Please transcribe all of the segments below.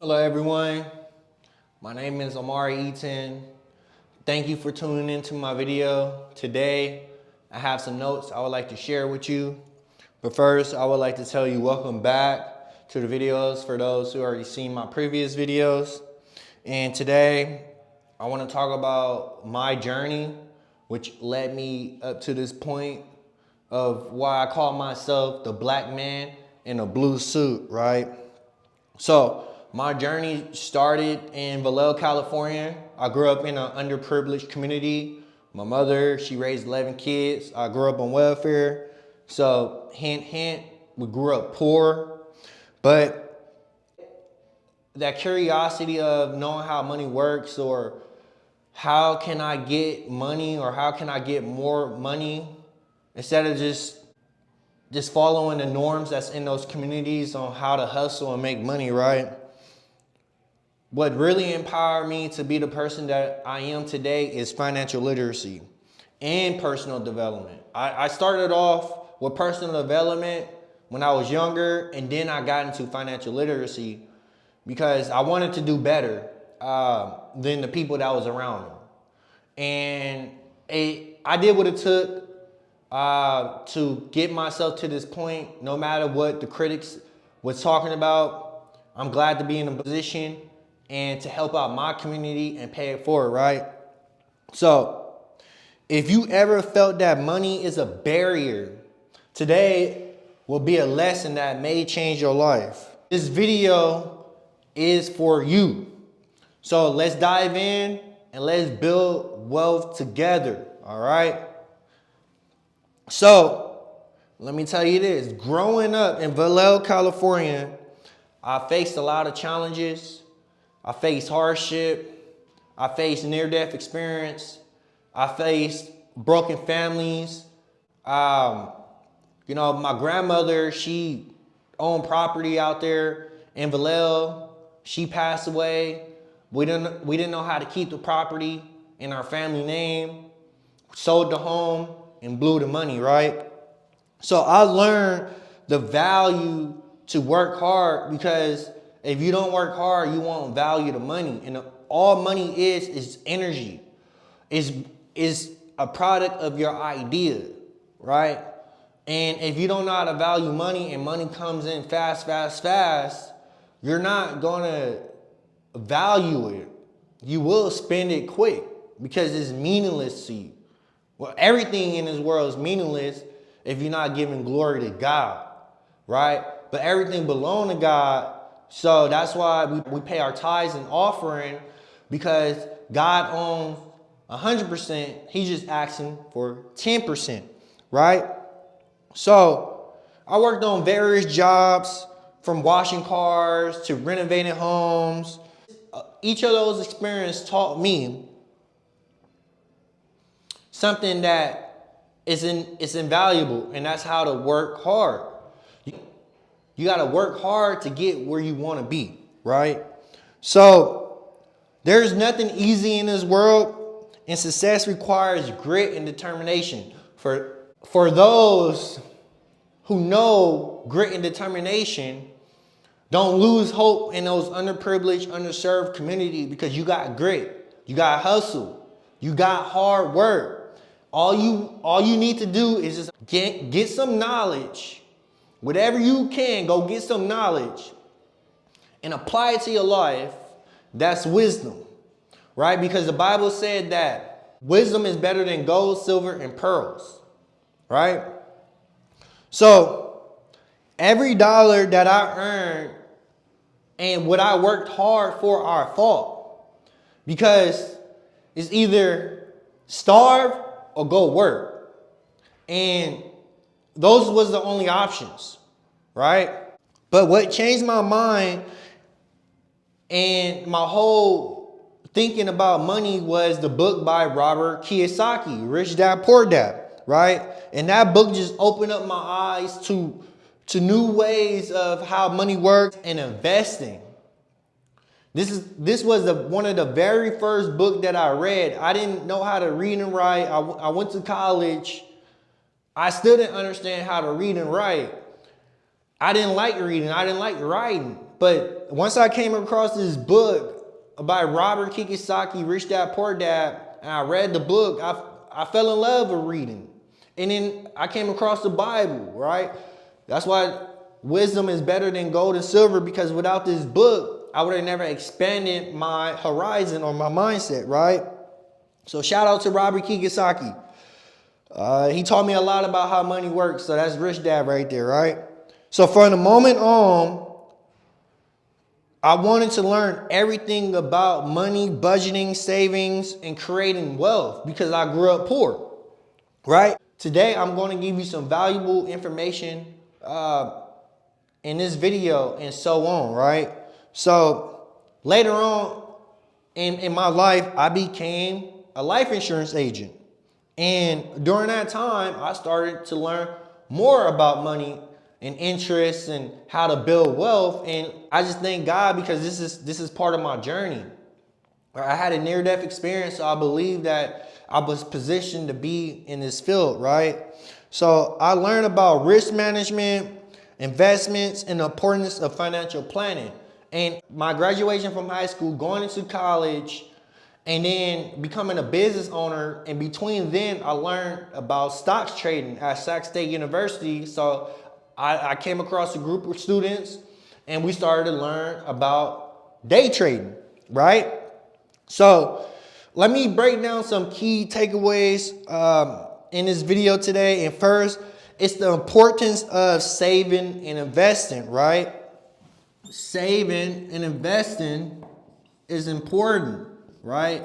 Hello everyone, my name is Amari Eaton. Thank you for tuning into my video. Today, I have some notes I would like to share with you. But first, I would like to tell you welcome back to the videos for those who already seen my previous videos. And today, I want to talk about my journey, which led me up to this point of why I call myself the black man in a blue suit, right? So my journey started in Vallejo, California. I grew up in an underprivileged community. My mother, she raised 11 kids. I grew up on welfare. So hint, hint, we grew up poor. But that curiosity of knowing how money works, or how can I get money, or how can I get more money, instead of just following the norms that's in those communities on how to hustle and make money, right? What really empowered me to be the person that I am today is financial literacy and personal development. I started off with personal development when I was younger, and then I got into financial literacy because I wanted to do better than the people that was around me. And I did what it took to get myself to this point. No matter what the critics was talking about, I'm glad to be in a position and to help out my community and pay it forward, right? So if you ever felt that money is a barrier, today will be a lesson that may change your life. This video is for you. So let's dive in and let's build wealth together, all right? So let me tell you this, growing up in Vallejo, California, I faced a lot of challenges. I faced hardship. I faced near-death experience. I faced broken families. My grandmother, she owned property out there in Vallejo. She passed away. We didn't know how to keep the property in our family name. Sold the home and blew the money, right? So I learned the value to work hard, because if you don't work hard, you won't value the money. And all money is energy. Is a product of your idea, right? And if you don't know how to value money and money comes in fast, you're not gonna value it. You will spend it quick because it's meaningless to you. Well, everything in this world is meaningless if you're not giving glory to God, right? But everything belongs to God. So that's why we pay our tithes and offering, because God owns 100%. He's just asking for 10%, right? So I worked on various jobs, from washing cars to renovating homes. Each of those experiences taught me something that is invaluable, and that's how to work hard. You got to work hard to get where you want to be, right? So there's nothing easy in this world, and success requires grit and determination. For those who know grit and determination, don't lose hope in those underprivileged, underserved communities, because you got grit, you got hustle, you got hard work. All you need to do is just get some knowledge. Whatever you can, go get some knowledge and apply it to your life. That's wisdom, right? Because the Bible said that wisdom is better than gold, silver, and pearls, right? So every dollar that I earned and what I worked hard for are fault, because it's either starve or go work. And those was the only options, right? But what changed my mind and my whole thinking about money was the book by Robert Kiyosaki, Rich Dad Poor Dad, right? And that book just opened up my eyes to new ways of how money works and investing. This was one of the very first book that I read. I didn't know how to read and write. I went to college. I still didn't understand how to read and write. I didn't like reading. I didn't like writing. But once I came across this book by Robert Kiyosaki, Rich Dad Poor Dad, and I read the book, I fell in love with reading. And then I came across the Bible, right? That's why wisdom is better than gold and silver, because without this book, I would have never expanded my horizon or my mindset, right? So shout out to Robert Kiyosaki. He taught me a lot about how money works. So that's Rich Dad right there, right? So from the moment on, I wanted to learn everything about money, budgeting, savings, and creating wealth because I grew up poor, right? Today, I'm going to give you some valuable information in this video and so on, right? So later on in my life, I became a life insurance agent. And during that time, I started to learn more about money and interest and how to build wealth. And I just thank God because this is part of my journey. I had a near-death experience, so I believe that I was positioned to be in this field, right? So I learned about risk management, investments, and the importance of financial planning. And my graduation from high school, going into college, and then becoming a business owner. In between then, I learned about stocks trading at Sac State University. So I came across a group of students and we started to learn about day trading, right? So let me break down some key takeaways in this video today. And first, it's the importance of saving and investing, right? Saving and investing is important, right?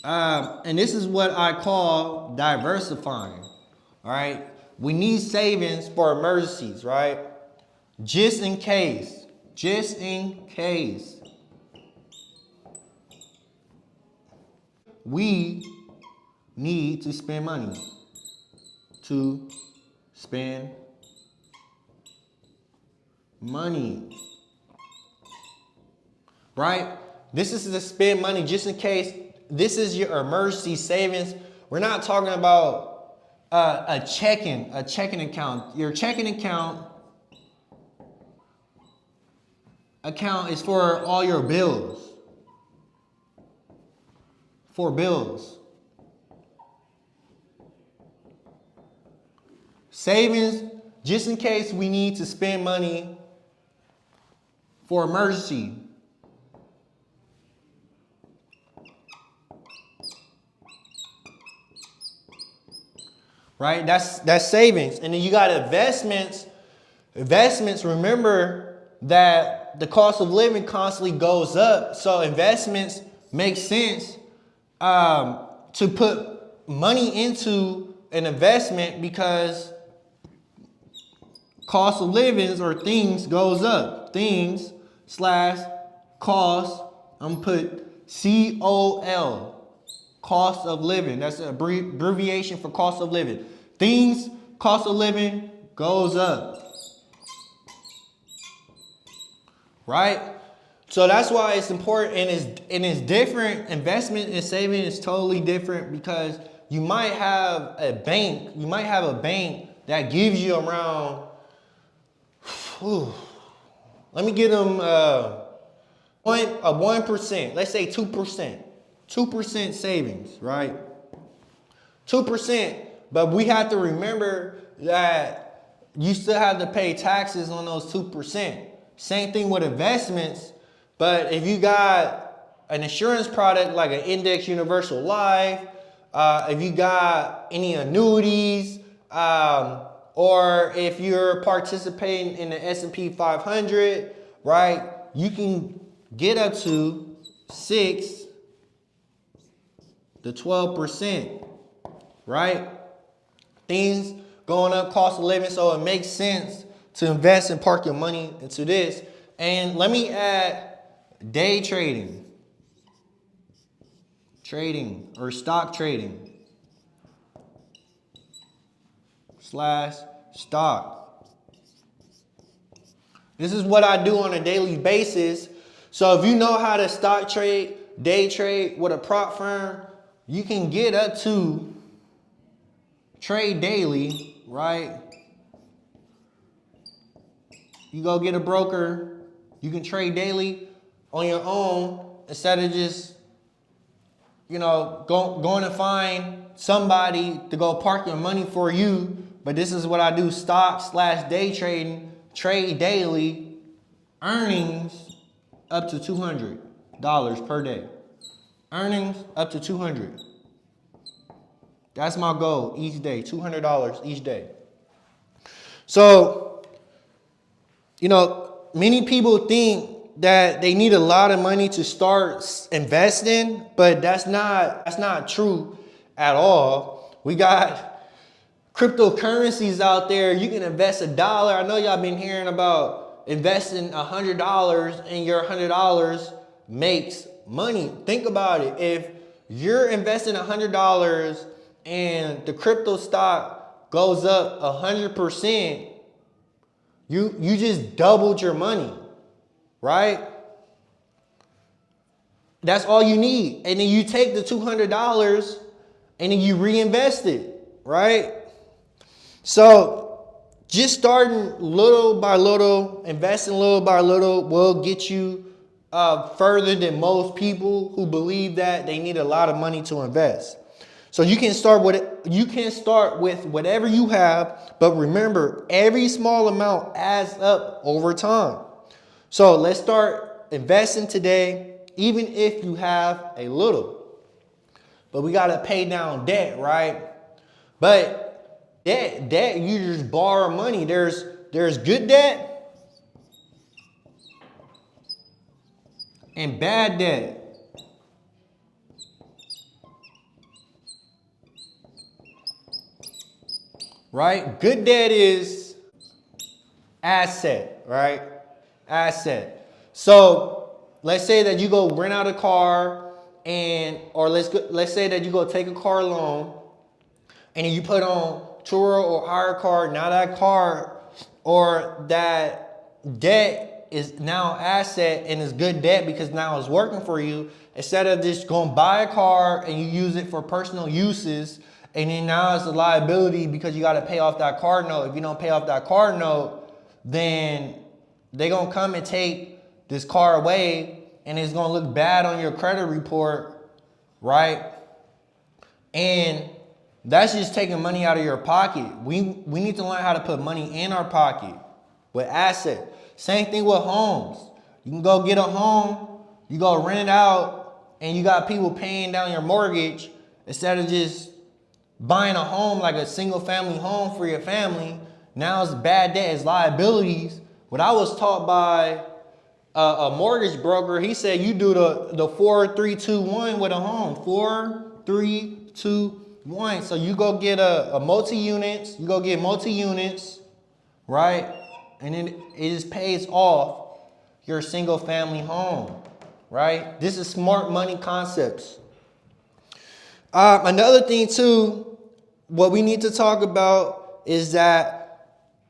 And this is what I call diversifying, all right? We need savings for emergencies, right? Just in case. We need to spend money. To spend money. Right? This is to spend money just in case. This is your emergency savings. We're not talking about a checking account. Your checking account is for all your bills. For bills. Savings, just in case we need to spend money for emergency. Right? That's savings. And then you got investments. Investments, remember that the cost of living constantly goes up. So investments make sense to put money into an investment because cost of living or things goes up. Things / cost, I'm going to put COL, cost of living. That's an abbreviation for cost of living. Things, cost of living goes up. Right? So that's why it's important, and it's different. Investment and saving is totally different because you might have a bank that gives you around, let me get them a 1%, let's say 2%. 2% savings, right? 2%, but we have to remember that you still have to pay taxes on those 2%. Same thing with investments, but if you got an insurance product like an index universal life, if you got any annuities, or if you're participating in the S&P 500, right, you can get up to 6 to 12%, right? Things going up, cost of living, so it makes sense to invest and park your money into this. And let me add day trading or stock trading / stock. This is what I do on a daily basis. So if you know how to stock trade, day trade with a prop firm, you can get up to trade daily, right? You go get a broker You can trade daily on your own instead of just, going to find somebody to go park your money for you. But this is what I do: stock/day trading, trade daily, earnings up to $200 per day. Earnings up to $200. That's my goal each day, $200 each day. So, many people think that they need a lot of money to start investing, but that's not true at all. We got cryptocurrencies out there. You can invest $1. I know y'all been hearing about investing $100 and your $100 makes money. Think about it. If you're investing $100 and the crypto stock goes up 100%, you just doubled your money, right? That's all you need. And then you take the $200 and then you reinvest it, right? So just starting little by little, investing little by little will get you further than most people who believe that they need a lot of money to invest. So you can start with whatever you have, but remember, every small amount adds up over time. So let's start investing today, even if you have a little. But we got to pay down debt, right? But debt, you just borrow money. There's good debt and bad debt. Right? Good debt is asset, right? Asset. So let's say that you go rent out a car or let's say that you go take a car loan and you put on Turo or hire a car. Now that car or that debt is now asset and it's good debt because now it's working for you. Instead of just going buy a car and you use it for personal uses, and then now it's a liability because you got to pay off that car note. If you don't pay off that car note, then they're going to come and take this car away and it's going to look bad on your credit report, right? And that's just taking money out of your pocket. We need to learn how to put money in our pocket with asset. Same thing with homes. You can go get a home, you go rent it out, and you got people paying down your mortgage instead of just buying a home, like a single family home for your family. Now it's bad debt, it's liabilities. What I was taught by a mortgage broker, he said you do the 4, 3, 2, 1 with a home. 4, 3, 2, 1. So you go get a multi-units, right? And then it just pays off your single family home, right? This is smart money concepts. Another thing too, what we need to talk about is that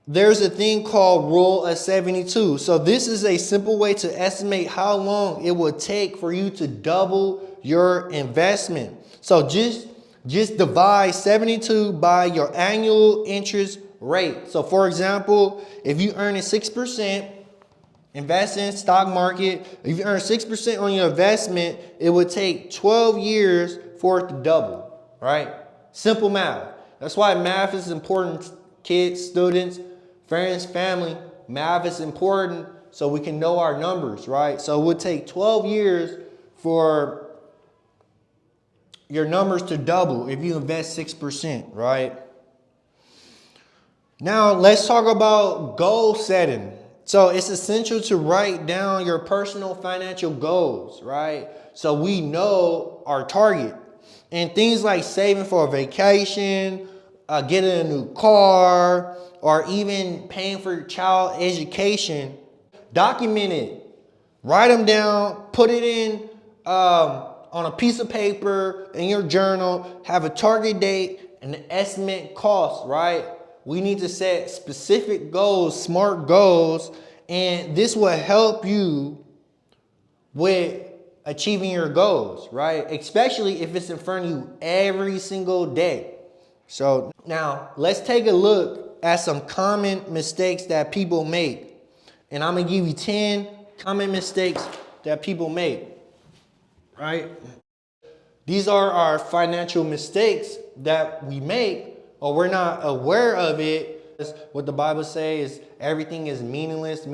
there's a thing called Rule of 72. So this is a simple way to estimate how long it would take for you to double your investment. So just divide 72 by your annual interest rate. So for example, if you earn 6%, invest in stock market, if you earn 6% on your investment, it would take 12 years for it to double, right? Simple math. That's why math is important, kids, students, friends, family. Math is important so we can know our numbers, right? So it would take 12 years for your numbers to double if you invest 6%, right? Now let's talk about goal setting. So it's essential to write down your personal financial goals, right? So we know our target. And things like saving for a vacation, getting a new car, or even paying for child education, document it. Write them down, put it in on a piece of paper in your journal, have a target date and an estimate cost, right? We need to set specific goals, smart goals, and this will help you with achieving your goals, right? Especially if it's in front of you every single day. So now let's take a look at some common mistakes that people make. And I'm gonna give you 10 common mistakes that people make, right? These are our financial mistakes that we make, or we're not aware of it. What the Bible says is everything is meaningless.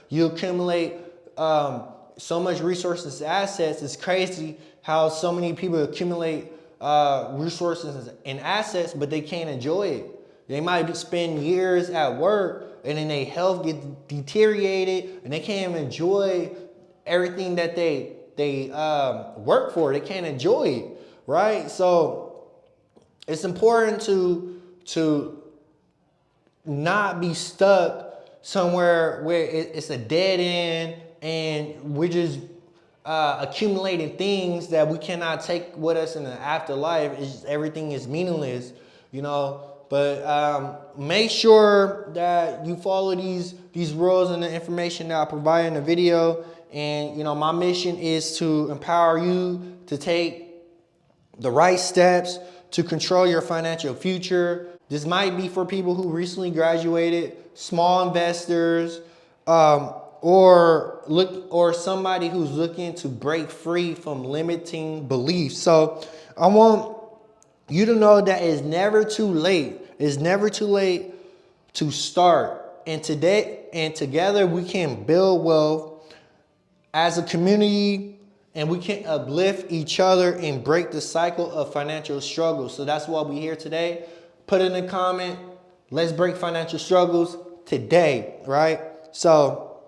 You accumulate so much resources, assets. It's crazy how so many people accumulate resources and assets, but they can't enjoy it. They might spend years at work and then their health gets deteriorated and they can't even enjoy everything that they work for. They can't enjoy it, right? So it's important to not be stuck somewhere where it's a dead end and we're just accumulating things that we cannot take with us in the afterlife. It's just, everything is meaningless, you know. But make sure that you follow these rules and the information that I provide in the video. And you know, my mission is to empower you to take the right steps to control your financial future. This might be for people who recently graduated, small investors, or somebody who's looking to break free from limiting beliefs. So I want you to know that it's never too late. It's never too late to start. And together we can build wealth as a community, and we can uplift each other and break the cycle of financial struggle. So that's why we're here today. Put in a comment, let's break financial struggles today, right? So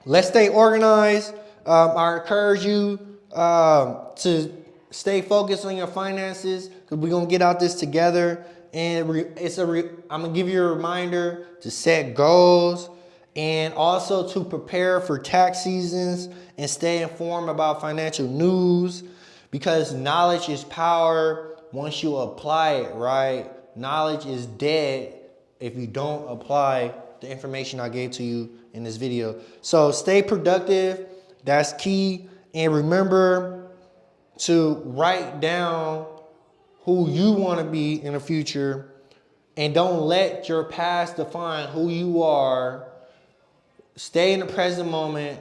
let's stay organized. I encourage you to stay focused on your finances, because we're gonna get out this together. And I'm gonna give you a reminder to set goals and also to prepare for tax seasons and stay informed about financial news, because knowledge is power once you apply it, right? Knowledge is dead if you don't apply the information I gave to you in this video. So stay productive, that's key. And remember to write down who you want to be in the future, and don't let your past define who you are. Stay in the present moment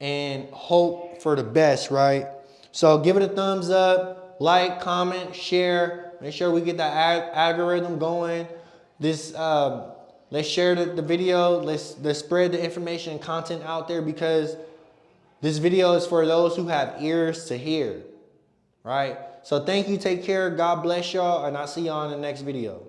and hope for the best, right? So give it a thumbs up, like, comment, share. Make sure we get that algorithm going. Let's share the video. Let's spread the information and content out there, because this video is for those who have ears to hear, right? So thank you, take care, God bless y'all, and I'll see y'all in the next video.